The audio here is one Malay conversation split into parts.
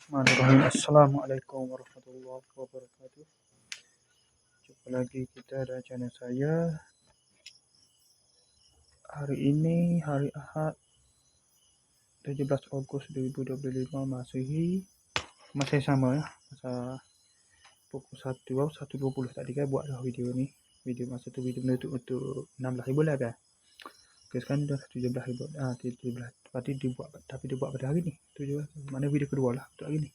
Bismillahirrahmanirrahim. Assalamualaikum warahmatullahi wabarakatuh. Jumpa lagi kita ada channel saya. Hari ini hari Ahad 17 Ogos 2025 masih sama ya. Masa pukul 1:20 tadi kan buat dah video ni. Video masa tu video menutup untuk 16,000 lah kan. Okay, sekarang dah 17,000. 17. Berarti dibuat, tapi dibuat pada hari ni. 17. Mana video kedua lah untuk hari ni.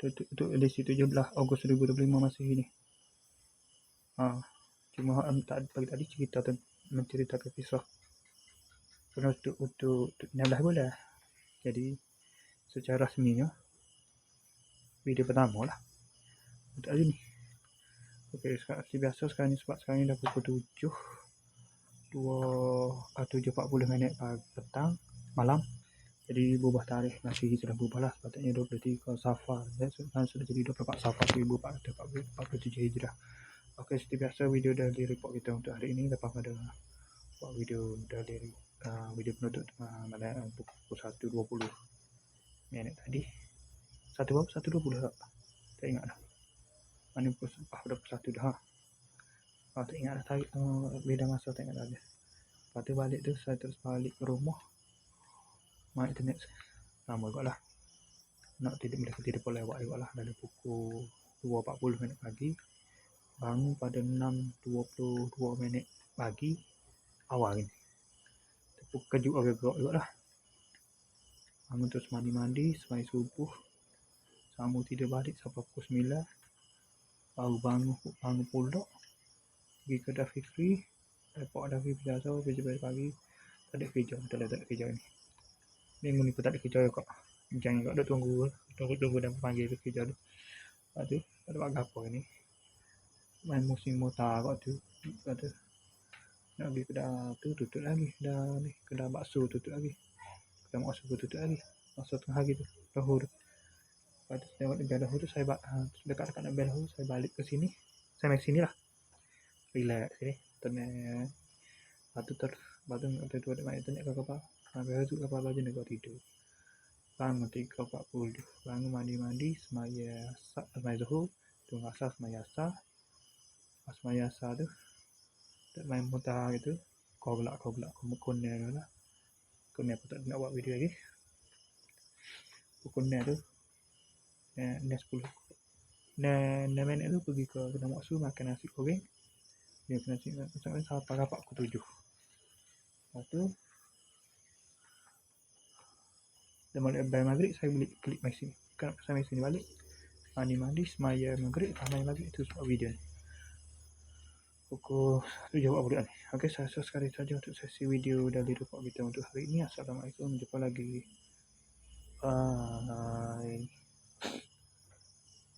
Untuk edisi 17 Ogos 2025 masih ini. Cuma pagi tadi cerita menceritakan kisah kerana untuk 16 bulan. Jadi secara rasminya video pertama lah untuk hari ni. Okey, seperti biasa sekarang ni, sebab sekarang ni dah pukul 7:40 petang malam. Jadi berubah tarikh, masih sudah berubah lah. Sepatutnya 23 Safar, sudah jadi 24 Safar 1447 Hijrah. Okey, seperti biasa video dari report kita untuk hari ini. Lepas pada buat video dari video penutup pukul 1:20 tadi. 1:20 tak ingat dah. Mana pukul 1 dah. Tak ingat dah tarik beda masa, tak ingat dah. Lepas tu balik tu saya terus balik ke rumah. Mak internet lama juga lah. Nak tidur boleh lewat juga lah. Dari pukul 2:40 pagi. Bangun pada 6:22 pagi awal ni. Kejut agak juga lah. Bangun terus mandi, semai subuh. Sambung tidur balik sampai pukul 9. Baru bangun pulak. Pergi ke Dafikri. Report Dafikri biasa, kerja balik pagi. Tak ada kerja ni. Minggu ni pun tak ada kerja kok. Jangan kok dah tunggu dan panggil kerja tu. Lepas tu, tak ada buat apa ni. Main musim motor kok tu. Lepas tu, nak pergi kedai tu tutup lagi. Dah ni, kedai bakso tutup lagi. Kedai bakso tutup lagi. Masa tengah hari tu, dahulu. Lepas tu, tengok dekat dahulu tu, saya dekat-dekat nak bel dahulu, saya balik ke sini. Saya main sini lah. Relax sini. Lepas tu ada main internet ke apa. Habis tu kapal baju nak tidur. Bangun 3:40. Bangun mandi, semaya zuhur. Tunggu asar, semaya asar. Pas semaya asar tu, tak main motor gitu. Kau gelak kuner lah. Kuner pun tak nak buat video lagi. Kuner tu, ni 10. Ni minit tu pergi ke kedai maksu makan nasi goreng. Dia nasi goreng sampai rapat pukul 7. Lepas tu, dah balik maghrib, saya beli klik mai sini. Kenapa saya mai sini balik? Mandi, semaya maghrib, main maghrib tu buat video ni. Pukul 7:40 ni. Okey, saya sekali saja untuk sesi video dari report kita untuk hari ini. Assalamualaikum, jumpa lagi. Bye.